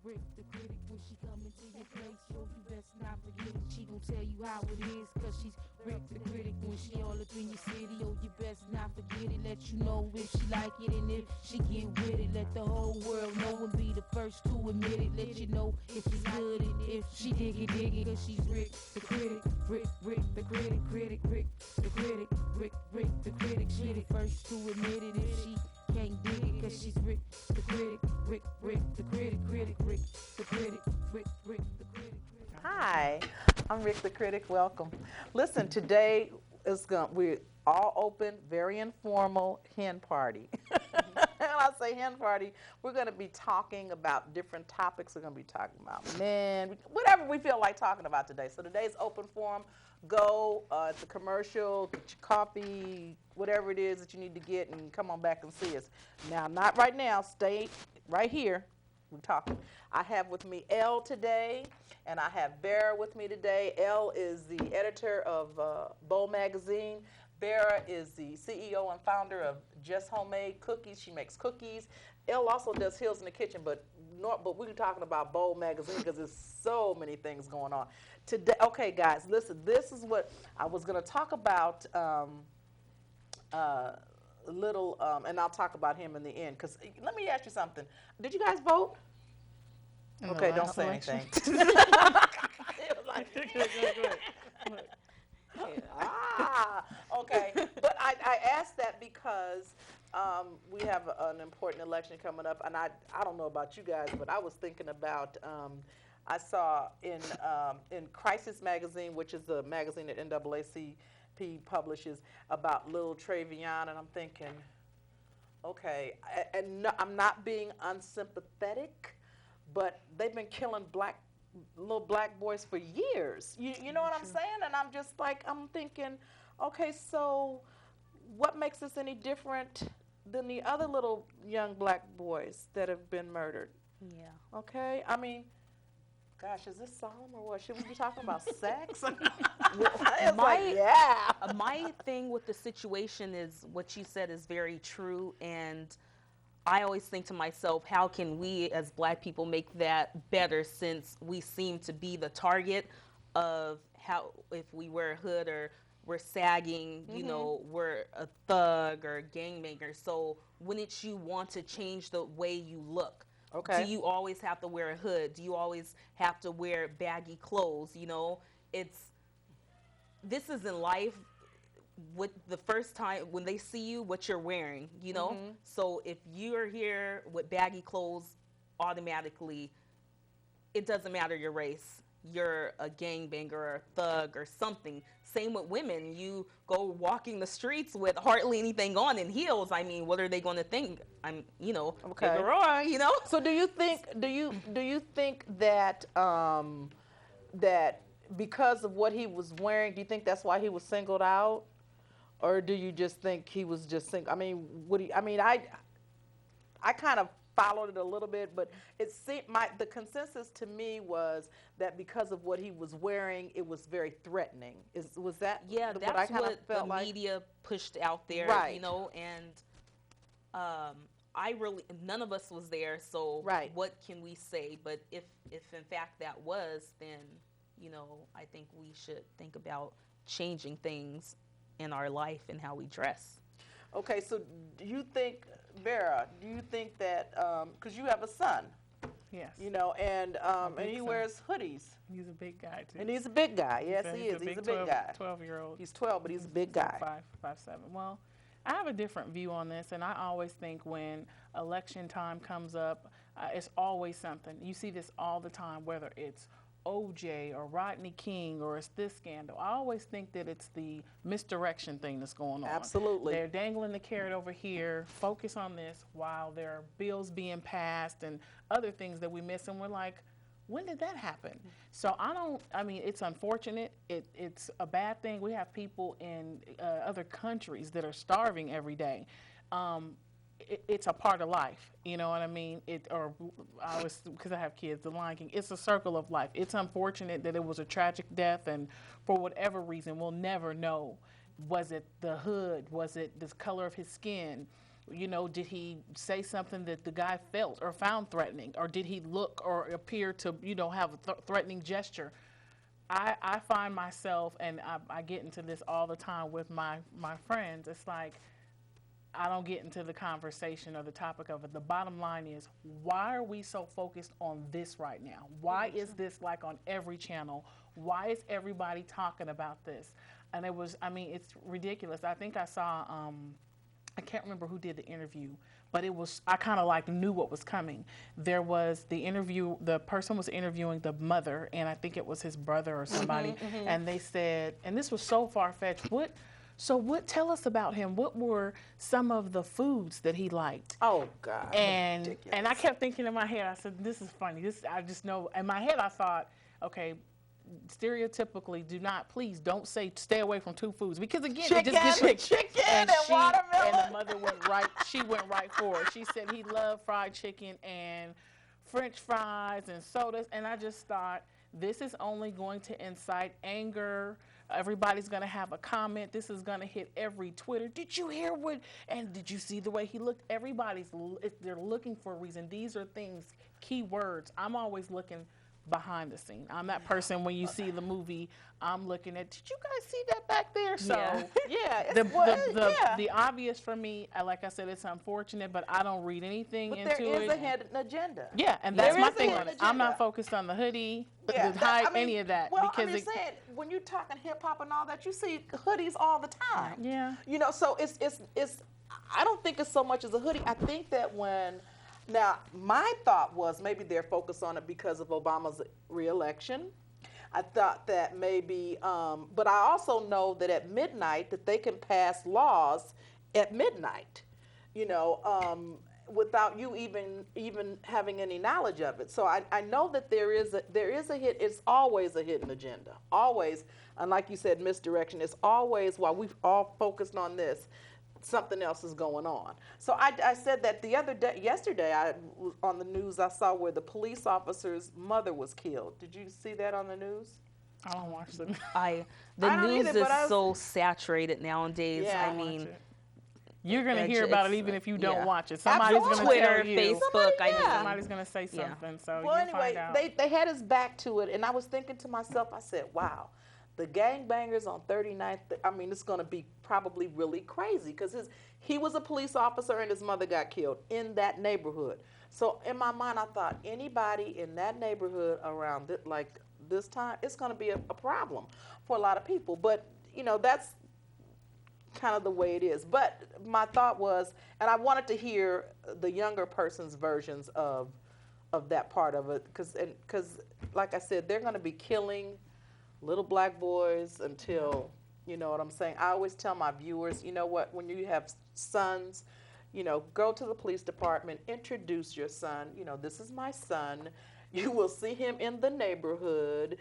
Rick the critic. When she come into your place, yo, you best not forget it. She gon' tell you how it is, cause she's Rick the critic. When she all up in your city, yo, you best not forget it. Let you know if she like it, and if she get with it. Let the whole world know and be the first to admit it. Let you know if it's good and if she dig it, cause she's Rick the critic. Rick the critic, Rick the critic, Rick the critic. She the first to admit it if she can't dig it, cause she's Rick the critic, Rick the critic, Rick the critic, Rick the critic. Hi, I'm Rick the Critic. Welcome. Listen, today we're all open, very informal hen party. And I say hen party, we're going to be talking about different topics. We're going to be talking about men, whatever we feel like talking about today. So today's open forum. Go at the commercial, get your coffee, whatever it is that you need to get, and come on back and see us. Now, not right now. Stay right here. We're talking. I have with me Elle today, and I have Vera with me today. Elle is the editor of Bowl Magazine. Vera is the CEO and founder of Just Homemade Cookies. She makes cookies. Elle also does Hills in the Kitchen, but we're talking about Bowl Magazine because there's so many things going on. Today, okay, guys, listen, this is what I was going to talk about and I'll talk about him in the end. Because let me ask you something. Did you guys vote? Okay, don't say anything. Okay. But I asked that because we have an important election coming up, and I don't know about you guys, but I was thinking about I saw in Crisis Magazine, which is the magazine that NAACP publishes, about little Travion, and I'm thinking, okay, and no, I'm not being unsympathetic, but they've been killing little black boys for years. You know what I'm saying? And I'm just like, I'm thinking, okay, so what makes us any different than the other little young black boys that have been murdered? Yeah. Okay, I mean, gosh, is this solemn or what? Should we be talking about sex? My thing with the situation is what you said is very true, and I always think to myself, how can we as black people make that better, since we seem to be the target of how, if we wear a hood or we're sagging, you know, we're a thug or a gangbanger. So wouldn't you want to change the way you look? Okay. Do you always have to wear a hood? Do you always have to wear baggy clothes? You know, this is in life. What the first time when they see you, what you're wearing, you know? So if you're here with baggy clothes, automatically, it doesn't matter your race. You're a gangbanger or a thug or something. Same with women. You go walking the streets with hardly anything on in heels. I mean, what are they going to think? I'm, Okay. Figueroa, So do you think that that because of what he was wearing, do you think that's why he was singled out? Or do you just think he was just single? I mean, I kind of followed it a little bit, but it seemed the consensus to me was that because of what he was wearing, it was very threatening. Was that that's what I kind of felt the like? media pushed out there, Right. And none of us was there, so Right. what can we say? But if in fact that was, then I think we should think about changing things in our life and how we dress. Okay, so do you think, Vera, that, because you have a son, Yes. and big he son. wears hoodies. He's a big guy too. And he's a big guy. Yes, he is. He's He's a big guy. 12-year-old. He's 12, but he's a big guy. 5'7". Well, I have a different view on this, and I always think when election time comes up, it's always something. You see this all the time, whether it's OJ or Rodney King or it's this scandal. I always think that it's the misdirection thing that's going on. Absolutely. They're dangling the carrot over here, focus on this, while there are bills being passed and other things that we miss, and we're like, when did that happen? So it's unfortunate. It's a bad thing. We have people in other countries that are starving every day. It's a part of life, you know what I mean? Because I have kids, the Lion King, it's a circle of life. It's unfortunate that it was a tragic death, and for whatever reason, we'll never know. Was it the hood? Was it the color of his skin? You know, did he say something that the guy felt or found threatening, or did he look or appear to, you know, have a threatening gesture? I find myself, and I get into this all the time with my friends. It's like, I don't get into the conversation or the topic of it. The bottom line is, why are we so focused on this right now? Why is this like on every channel? Why is everybody talking about this? And it was, I mean, it's ridiculous. I think I saw, I can't remember who did the interview, but it was, I kind of like knew what was coming. There was the interview, the person was interviewing the mother, and I think it was his brother or somebody, and they said, and this was so far-fetched, tell us about him. What were some of the foods that he liked? Oh, God. And ridiculous. I kept thinking in my head, I said, this is funny. I just know, in my head I thought, okay, stereotypically, please don't say stay away from 2 foods, because again, chicken, it just gets chicken and watermelon. And the mother she went right for it. She said he loved fried chicken and French fries and sodas, and I just thought, this is only going to incite anger. Everybody's going to have a comment. This is going to hit every Twitter. Did you hear what? And did you see the way he looked? They're looking for a reason. These are things, key words. I'm always looking behind the scene. I'm that person when you see the movie, I'm looking at, did you guys see that back there? So yeah, the obvious for me, like I said, it's unfortunate, but I don't read anything but into it. there is a hidden agenda. Yeah, and that's my thing a on it. hidden I'm not agenda. focused on the hoodie, Yeah, the high, any of that. Well, because I'm just saying, when you're talking hip hop and all that, you see hoodies all the time. Yeah. You know, so it's. I don't think it's so much as a hoodie. I think that now my thought was maybe they're focused on it because of Obama's re-election. I thought that maybe, but I also know that at midnight that they can pass laws at midnight. You know. Without you even having any knowledge of it. So I know that there is a hit. It's always a hidden agenda. Always, and like you said, misdirection. It's always, while we've all focused on this, something else is going on. So I said that yesterday, on the news, I saw where the police officer's mother was killed. Did you see that on the news? I don't watch them. The news is so saturated nowadays. Yeah, I mean, you're going to hear about it even if you don't watch it. Somebody's Somebody's going to to tell you. Facebook, Somebody's going to say something, so well, you'll find out. They had his back to it, and I was thinking to myself, I said, wow, the gangbangers on 39th, I mean, it's going to be probably really crazy, because he was a police officer and his mother got killed in that neighborhood. So in my mind, I thought, anybody in that neighborhood around this time, it's going to be a problem for a lot of people. But, you know, that's kind of the way it is. But my thought was, and I wanted to hear the younger person's versions of that part of it, because like I said, they're going to be killing little black boys until, you know what I'm saying. I always tell my viewers, you know what, when you have sons, you know, go to the police department, introduce your son. You know, this is my son. You will see him in the neighborhood.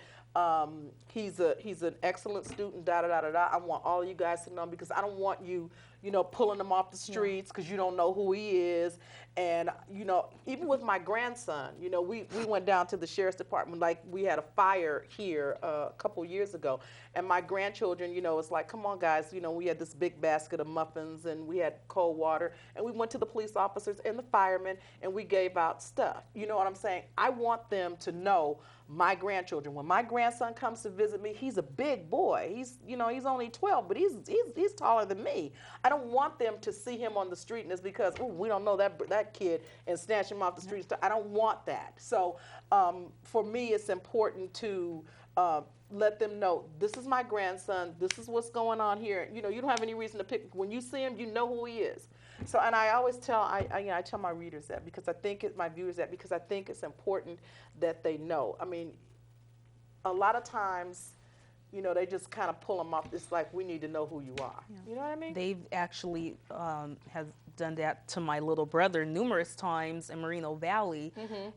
He's an excellent student, da da da da da. I want all you guys to know, because I don't want you, you know, pulling him off the streets because you don't know who he is. And, you know, even with my grandson, you know, we went down to the sheriff's department, like we had a fire here a couple years ago. And my grandchildren, you know, it's like, come on, guys, you know, we had this big basket of muffins and we had cold water. And we went to the police officers and the firemen and we gave out stuff. You know what I'm saying? I want them to know my grandchildren. When my grandson comes to visit me, he's a big boy. He's, you know, he's only 12, but he's taller than me. I don't want them to see him on the street and it's because, ooh, we don't know that kid, and snatch him off the street. I don't want that. So for me, it's important to let them know, this is my grandson, this is what's going on here. You know, you don't have any reason to pick. When you see him, you know who he is. So, and I always tell, I tell my readers that, because I think my viewers that, because I think it's important that they know. I mean, a lot of times, you know, they just kind of pull them off. It's like, we need to know who you are. Yeah. You know what I mean? They've actually has done that to my little brother numerous times in Moreno Valley,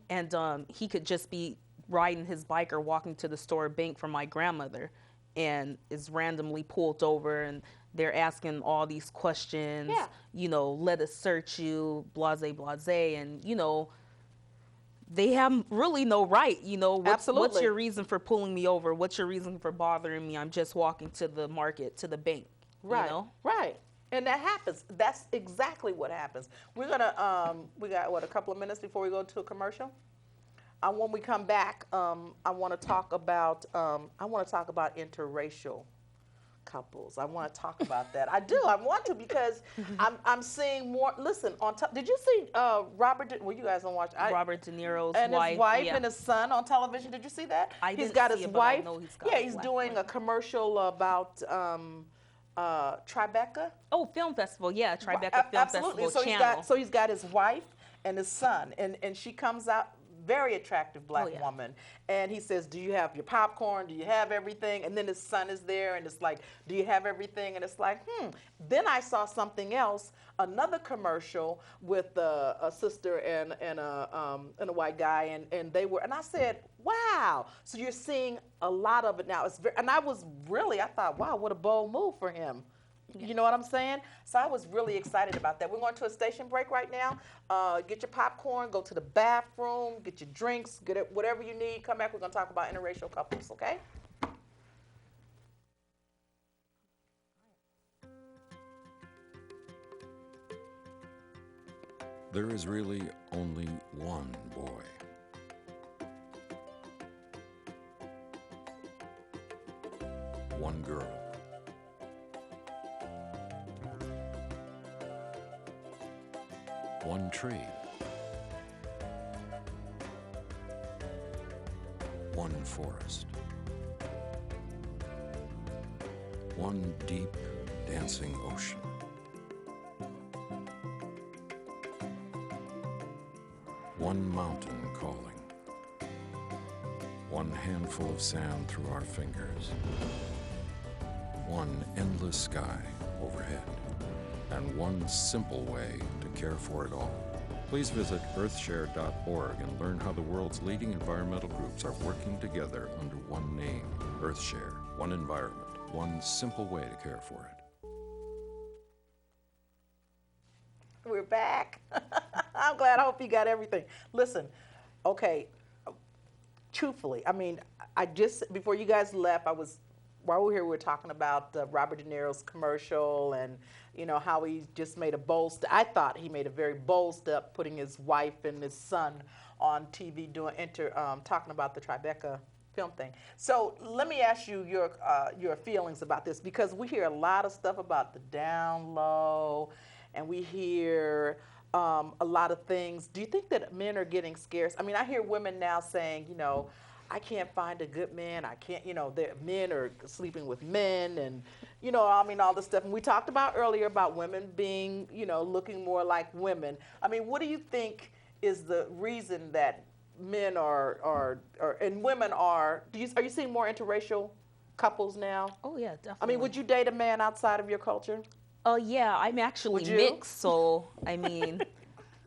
and he could just be riding his bike or walking to the store or bank from my grandmother, and is randomly pulled over, and they're asking all these questions. Yeah. You know, let us search you, blase, blase, and you know, they have really no right. You know, what's your reason for pulling me over? What's your reason for bothering me? I'm just walking to the market, to the bank. Right. You know? Right. And that happens. That's exactly what happens. We're gonna, we got what, a couple of minutes before we go to a commercial. When we come back, I want to talk about interracial couples. I want to talk about that. I do. I want to because I'm seeing more. Listen, on top. Did you see well, you guys don't watch. Robert De Niro's and wife, his wife yeah. and his son on television. Did you see that? I He's didn't got see his it, but I wife. know he's got Yeah, a he's black doing wife. a commercial about Tribeca. Oh, film festival, yeah, Tribeca Film Absolutely. Festival So channel. he's got his wife and his son, and she comes out, very attractive black yeah. woman, and he says, "Do you have your popcorn? Do you have everything?" And then his son is there, and it's like, "Do you have everything?" And it's like, Then I saw something else, another commercial with a sister and a white guy, and they were, and I said, "Wow!" So you're seeing a lot of it now. And I thought, "Wow, what a bold move for him." You know what I'm saying? So I was really excited about that. We're going to a station break right now. Get your popcorn, go to the bathroom, get your drinks, get it, whatever you need. Come back. We're going to talk about interracial couples, okay? There is really only one boy. One girl. One tree. One forest. One deep, dancing ocean. One mountain calling. One handful of sand through our fingers. One endless sky overhead. And one simple way to care for it all. Please visit earthshare.org and learn how the world's leading environmental groups are working together under one name, EarthShare. One environment, one simple way to care for it. We're back. I'm glad. I hope you got everything. Listen, okay, truthfully, I mean, before you guys left, while we were here, we were talking about Robert De Niro's commercial and, you know, how he just made a bold step. I thought he made a very bold step putting his wife and his son on TV talking about the Tribeca film thing. So let me ask you your feelings about this, because we hear a lot of stuff about the down low, and we hear a lot of things. Do you think that men are getting scarce? I mean, I hear women now saying, you know, I can't find a good man. I can't, you know, men are sleeping with men, and, you know, I mean, all this stuff. And we talked about earlier about women being, you know, looking more like women. I mean, what do you think is the reason that men and women are you seeing more interracial couples now? Oh, yeah, definitely. I mean, would you date a man outside of your culture? Oh, yeah, I'm actually mixed, so, I mean,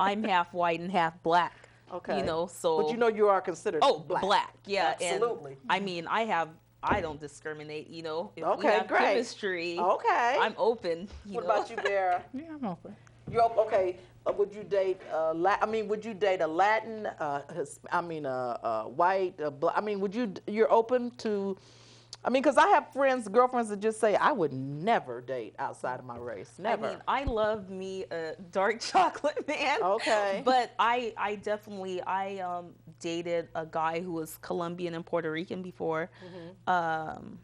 I'm half white and half black. Okay. You know, so. But you know you are considered black. Yeah. Absolutely. And, I mean, I don't discriminate, you know. If we Okay, have great. chemistry, Okay. I'm open. What about you, Vera? Yeah, I'm open. You're okay. Would you date would you date a Latin, white, black? I mean, you're open to, I mean, because I have girlfriends that just say, I would never date outside of my race. Never. I mean, I love me a dark chocolate man. Okay. But I definitely dated a guy who was Colombian and Puerto Rican before. Mm-hmm.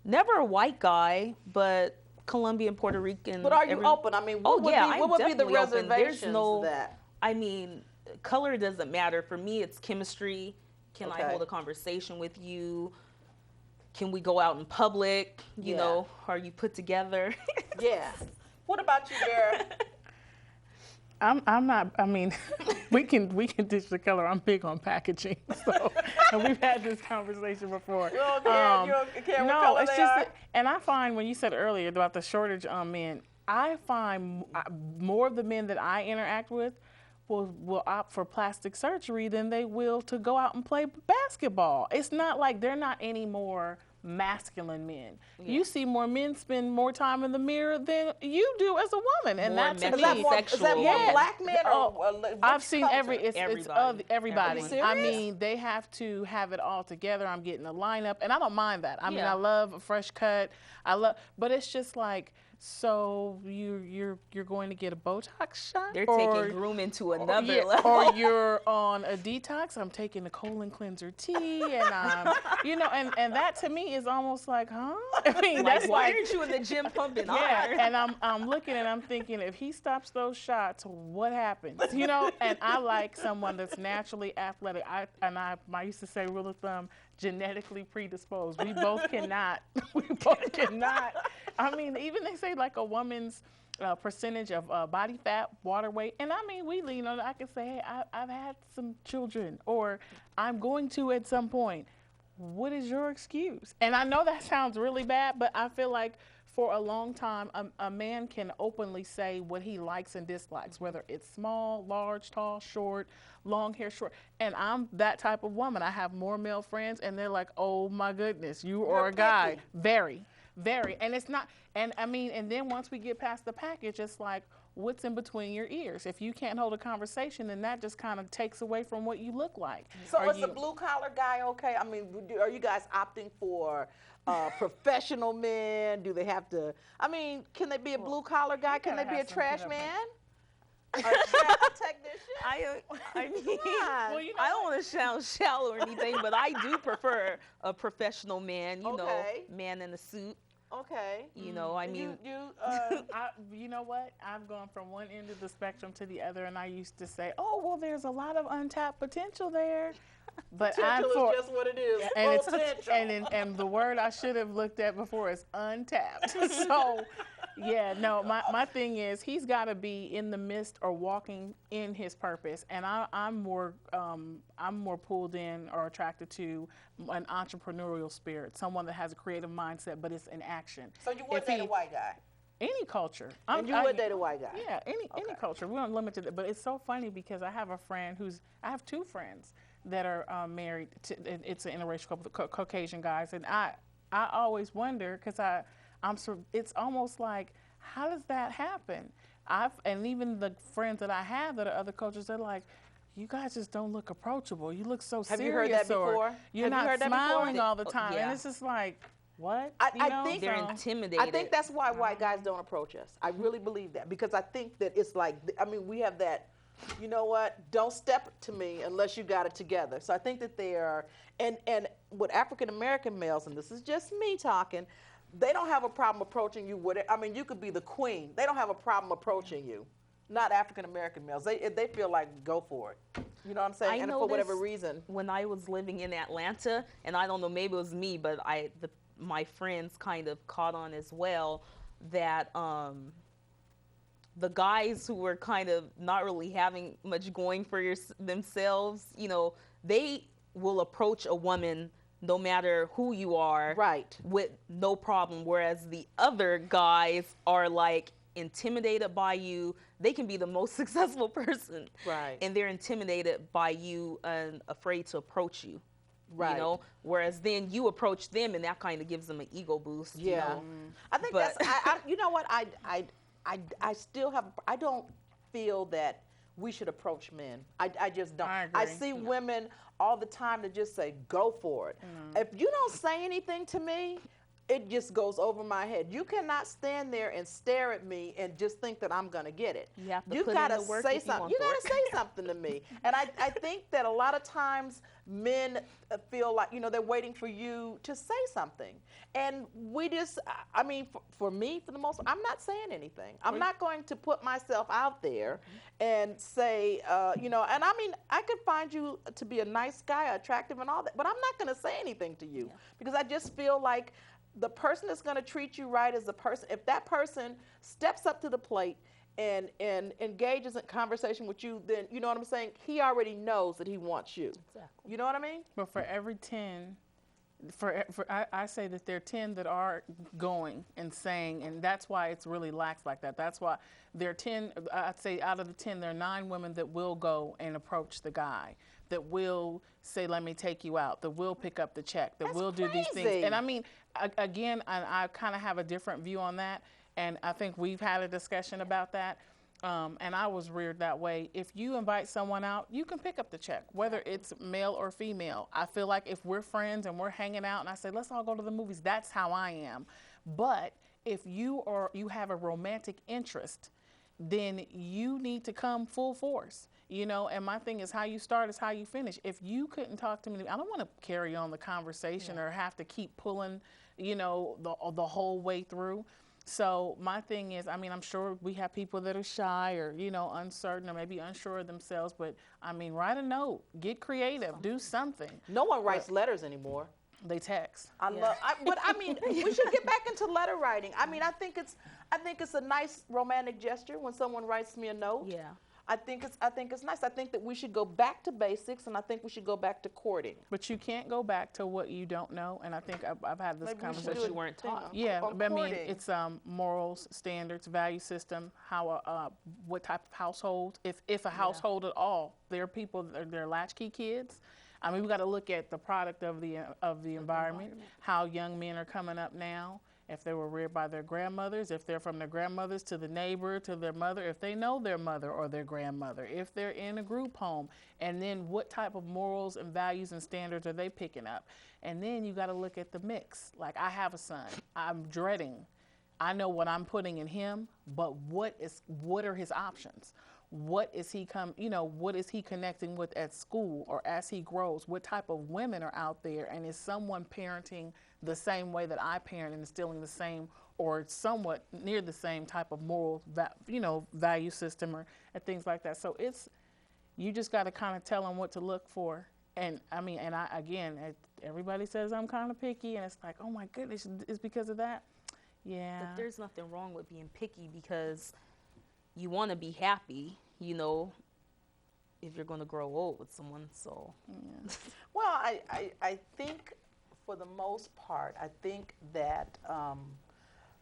Never a white guy, but Colombian, Puerto Rican. But are you open? I mean, what would be the reservations to that? I mean, color doesn't matter. For me, it's chemistry. Can I hold a conversation with you? Can we go out in public? You know, are you put together? Yeah. What about you, Vera? I'm not. I mean, we can ditch the color. I'm big on packaging, so and we've had this conversation before. You don't care what color they are? And I find when you said earlier about the shortage on men, I find more of the men that I interact with will opt for plastic surgery than they will to go out and play basketball. It's not like they're not any more masculine men. Yeah. You see more men spend more time in the mirror than you do as a woman, and more that's to me. Is that more black men or I've seen everybody. Everybody. I mean, they have to have it all together. I'm getting a lineup, and I don't mind that. I mean, I love a fresh cut. But it's just like so you're going to get a Botox shot? They're or, taking grooming to another yeah, level. or you're on a detox. I'm taking the colon cleanser tea, and I'm, and that to me is almost like, huh? I mean, Like, that's why like, aren't you in the gym pumping yeah. iron? And I'm looking and I'm thinking, if he stops those shots, what happens? And I like someone that's naturally athletic. I used to say, rule of thumb, genetically predisposed. We both cannot. We both cannot. I mean, even they say like a woman's percentage of body fat, water weight, and I mean, I can say, hey, I've had some children, or I'm going to at some point. What is your excuse? And I know that sounds really bad, but I feel like for a long time, a man can openly say what he likes and dislikes, whether it's small, large, tall, short, long hair, short. And I'm that type of woman. I have more male friends, and they're like, oh my goodness, you're a guy. picky. Very, very. And it's not, and I mean, and then once we get past the package, it's like, what's in between your ears? If you can't hold a conversation, then that just kind of takes away from what you look like. So is the blue collar guy okay? I mean, are you guys opting for professional men? Do they have to? I mean, can they be a blue collar guy? Can they gotta be a have some trash good man? A technician? I mean, Well, I don't want to sound shallow or anything, but I do prefer a professional man, Okay. man in a suit. Okay. I mean, You know what? I've gone from one end of the spectrum to the other, and I used to say, "Oh, well, there's a lot of untapped potential there." But Potential is just what it is. and Potential. and the word I should have looked at before is untapped. So, yeah, no, my thing is he's got to be in the midst or walking in his purpose, and I'm more pulled in or attracted to an entrepreneurial spirit, someone that has a creative mindset, but it's in action. So you would date a white guy? Any culture. And you would date a white guy? Yeah, any culture. We don't limit it. But it's so funny because I have I have two friends that are married to, it's an interracial couple, Caucasian guys, and I always wonder because it's almost like, how does that happen? And even the friends that I have that are other cultures, they're like, you guys just don't look approachable. You look so serious. Have you heard that before? You're Have you not heard that before? smiling all the time, Yeah. and it's just like, what? I think they're intimidated. I think that's why white guys don't approach us. I really believe that because I think that it's like, I mean, we have that, you know what, don't step to me unless you got it together. So I think that they are, and with African American males, and this is just me talking, they don't have a problem approaching you with it. I mean, you could be the queen. They don't have a problem approaching you. Not African American males. They feel like go for it. You know what I'm saying? I and for noticed whatever reason. when I was living in Atlanta, and I don't know, maybe it was me, but my friends kind of caught on as well that the guys who were kind of not really having much going for themselves, they will approach a woman no matter who you are, Right. with no problem. Whereas the other guys are like intimidated by you. They can be the most successful person, Right. and they're intimidated by you and afraid to approach you. Right. Whereas then you approach them, and that kind of gives them an ego boost. Yeah. I think But- that's, you know what, I still have, I don't feel that we should approach men. I just don't. I I agree. see women all the time that just say, go for it. If you don't say anything to me, it just goes over my head. You cannot stand there and stare at me and just think that I'm going to get it. You have to You've put in gotta the work say if you something. want You the got work. to say something to me. And I think that a lot of times men feel like, they're waiting for you to say something. And we just, I mean, for me, for the most part, I'm not saying anything. I'm not going to put myself out there and say, and I mean, I could find you to be a nice guy, attractive and all that, but I'm not going to say anything to you because I just feel like the person that's going to treat you right is the person. If that person steps up to the plate and engages in conversation with you, then you know what I'm saying? He already knows that he wants you. Exactly. You know what I mean? But for every 10, I say that there are 10 that are going and saying, and that's why it's really lax like that. That's why there are 10, I'd say out of the 10, there are 9 women that will go and approach the guy, that will say, let me take you out, that will pick up the check, that That's will do these crazy. things. And I mean, again, I kind of have a different view on that, and I think we've had a discussion about that. And I was reared that way. If you invite someone out, you can pick up the check, whether it's male or female. I feel like if we're friends and we're hanging out and I say, let's all go to the movies, that's how I am. But if you have a romantic interest, then you need to come full force. And my thing is, how you start is how you finish. If you couldn't talk to me, I don't want to carry on the conversation or have to keep pulling, the whole way through. So my thing is, I'm sure we have people that are shy or, uncertain or maybe unsure of themselves, but write a note, get creative, do something. No one writes letters anymore. They text. We should get back into letter writing. I think it's a nice romantic gesture when someone writes me a note. Yeah. I think it's nice. I think that we should go back to basics, and I think we should go back to courting. But you can't go back to what you don't know, and I think I've had this conversation. What you weren't taught. Yeah, but it's morals, standards, value system, how what type of household, if a household at all. There are people, they're latchkey kids. We got to look at the product of the environment, how young men are coming up now. If they were reared by their grandmothers, if they're from their grandmothers to the neighbor, to their mother, if they know their mother or their grandmother, if they're in a group home, and then what type of morals and values and standards are they picking up? And then you got to look at the mix. Like, I have a son. I'm dreading. I know what I'm putting in him, but what are his options? What is he what is he connecting with at school or as he grows? What type of women are out there? And is someone parenting the same way that I parent and instilling the same or somewhat near the same type of moral, value system or and things like that? So you just got to kind of tell them what to look for. And everybody says I'm kind of picky, and it's like, oh my goodness, it's because of that. Yeah. But there's nothing wrong with being picky because you want to be happy, if you're going to grow old with someone. So, yeah. Well, I think for the most part, I think that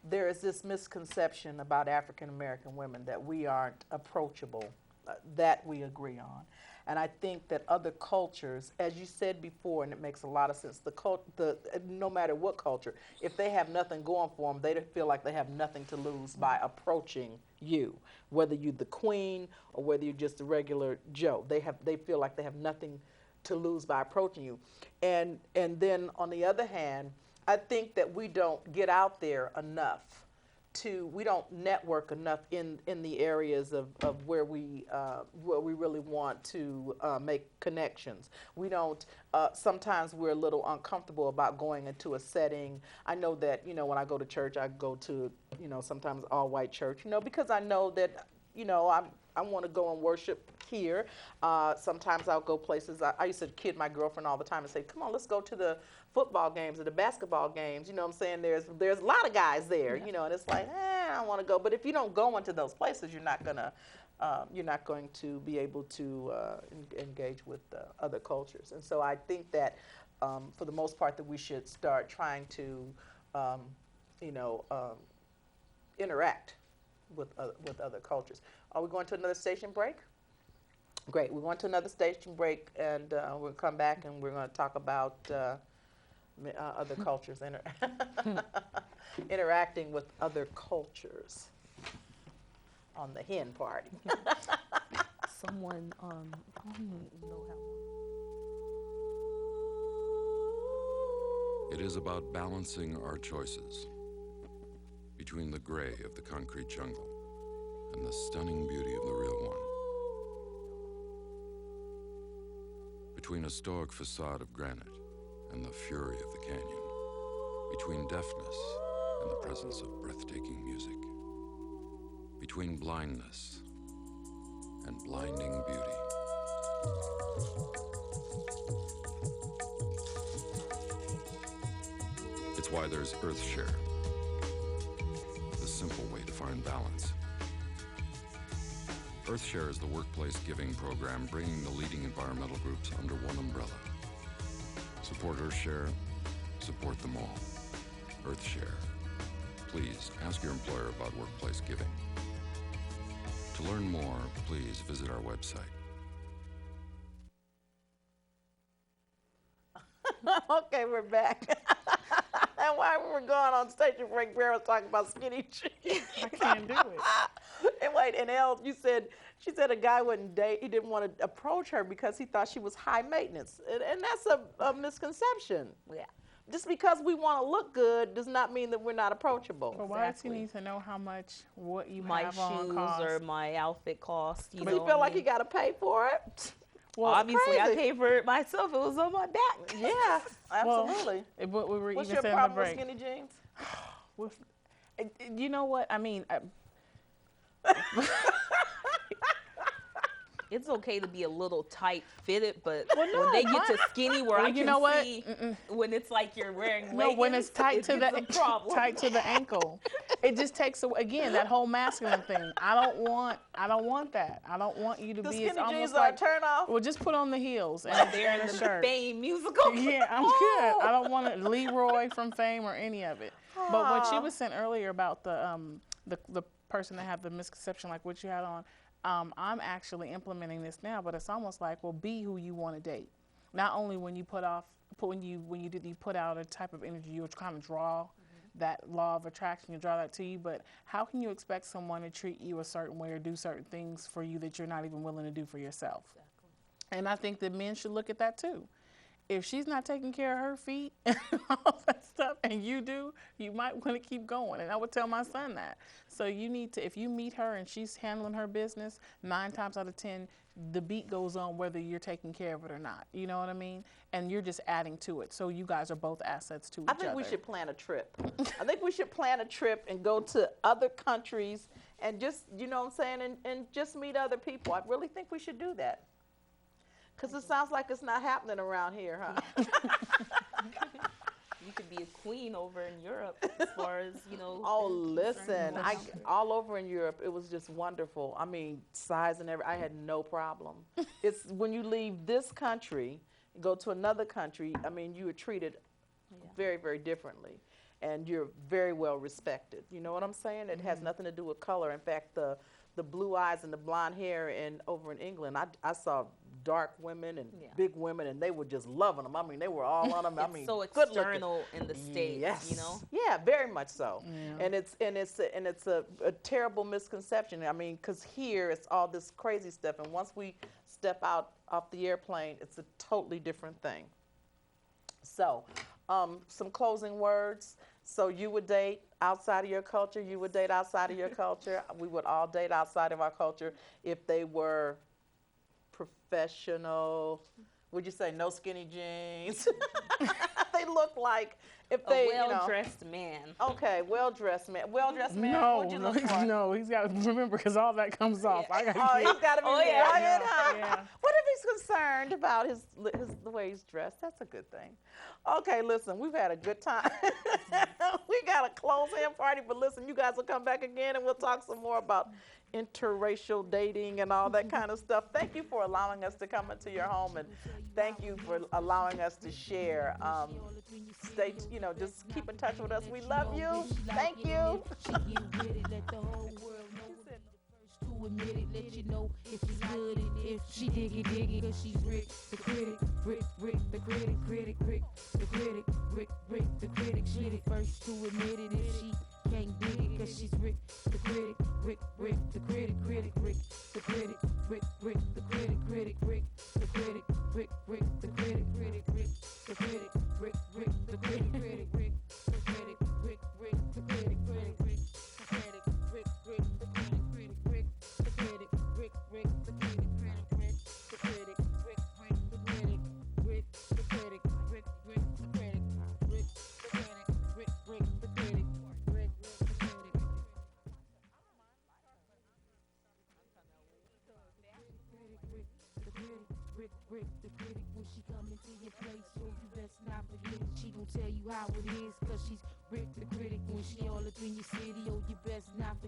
there is this misconception about African American women that we aren't approachable, that we agree on. And I think that other cultures, as you said before, and it makes a lot of sense, no matter what culture, if they have nothing going for them, they feel like they have nothing to lose by approaching you, whether you're the queen or whether you're just a regular Joe. They feel like they have nothing to lose by approaching you. And then on the other hand, I think that we don't get out there enough. We don't network enough in the areas of where we really want to make connections. We don't. Sometimes we're a little uncomfortable about going into a setting. I know that when I go to church, I go to sometimes all white church. Because I know that I want to go and worship here. Sometimes I'll go places. I used to kid my girlfriend all the time and say, "Come on, let's go to the football games or the basketball games." You know what I'm saying? There's a lot of guys there, and it's like, I don't want to go. But if you don't go into those places, you're not going to be able to engage with other cultures. And so I think that for the most part that we should start trying to interact with other cultures. Are we going to another station break? Great. We're going to another station break, and we'll come back and we're going to talk about other cultures, interacting with other cultures on the Hen Party. Someone, I don't know how. It is about balancing our choices between the gray of the concrete jungle and the stunning beauty of the real one. Between a stoic facade of granite and the fury of the canyon. Between deafness and the presence of breathtaking music. Between blindness and blinding beauty. It's why there's EarthShare, the simple way to find balance. EarthShare is the workplace giving program bringing the leading environmental groups under one umbrella. Support EarthShare, support them all. EarthShare. Please ask your employer about workplace giving. To learn more, please visit our website. Okay, we're back. And while we were going on station break, Bear was talking about skinny jeans. I can't do it. And wait, and Elle, she said a guy wouldn't date, he didn't want to approach her because he thought she was high maintenance. And that's a misconception. Yeah. just because we want to look good does not mean that we're not approachable. But why does he need to know how much what you My have on shoes costs? or my outfit cost. But you feel like you got to pay for it? Well, Obviously, I crazy. paid for it myself. It was on my back. Yeah, absolutely. What we were What's even your saying problem on with the break. skinny jeans? You know what? I mean, It's okay to be a little tight fitted, but Well, when no, they get to skinny where I you can know what? see when it's like you're wearing leggings, no, when it's tight it to gets the a problem. tight to the ankle, it just takes away again that whole masculine thing. I don't want that. I don't want you to The be. skinny It's almost jeans like are a turn off. well, just put on the heels and, They're and in a the shirt. Fame musical. Yeah, I'm good. I don't want it Leroy from Fame or any of it. But what she was saying earlier about the person that had the misconception like what you had on, I'm actually implementing this now. But it's almost like, well, be who you want to date. Not only when you put out a type of energy, you kind of draw that law of attraction, you draw that to you. But how can you expect someone to treat you a certain way or do certain things for you that you're not even willing to do for yourself? Exactly. And I think that men should look at that too. If she's not taking care of her feet and all that stuff, and you do, you might want to keep going. And I would tell my son that. So you need to, if you meet her and she's handling her business, 9 times out of 10, the beat goes on whether you're taking care of it or not. You know what I mean? And you're just adding to it. So you guys are both assets to each other. I think we should plan a trip. I think we should plan a trip and go to other countries and just, you know what I'm saying, and just meet other people. I really think we should do that. Because it sounds like it's not happening around here, huh? You could be a queen over in Europe as far as, you know. Oh, listen, all over in Europe, it was just wonderful. I mean, size and everything, I had no problem. It's when you leave this country, go to another country, I mean, you are treated very, very differently. And you're very well respected. You know what I'm saying? It has nothing to do with color. In fact, the blue eyes and the blonde hair over in England, I saw dark women and big women, and they were just loving them. I mean, they were all on them. I mean, so good external in the States, yes. you know? Yeah, very much so. Yeah. And it's a terrible misconception. I mean, because here it's all this crazy stuff, and once we step out off the airplane, it's a totally different thing. So, some closing words. So you would date outside of your culture. You would date outside of your culture. We would all date outside of our culture if they were professional. Would you say no skinny jeans? They look like if they, A well-dressed man. Okay, well-dressed man. Well-dressed man. No, What'd you look for? no, he's got to remember because all that comes off. I got Oh, he's got to be rugged, huh? Yeah. What if he's concerned about the way he's dressed? That's a good thing. Okay, listen, we've had a good time. We got a closed hand party, but listen, you guys will come back again and we'll talk some more about interracial dating and all that kind of stuff. Thank you for allowing us to come into your home, and thank you for allowing us to share. Just keep in touch with us. We love you. Thank you. Admit it, let you know if it's good and if she dig it, cause she's Rick the critic, Rick the critic, Rick the critic, Rick the critic. She the first to admit it if she can't dig it, cause she's Rick the critic, Rick the critic, Rick the critic, Rick the critic, Rick the critic, Rick the critic, Rick the critic, Rick the critic, Rick the critic, Rick the critic, Rick the critic, Rick the critic, when she come into your place, so you best not forget it. She gon' tell you how it is, cause she's Rick the critic. When she all up in your city, oh, you best not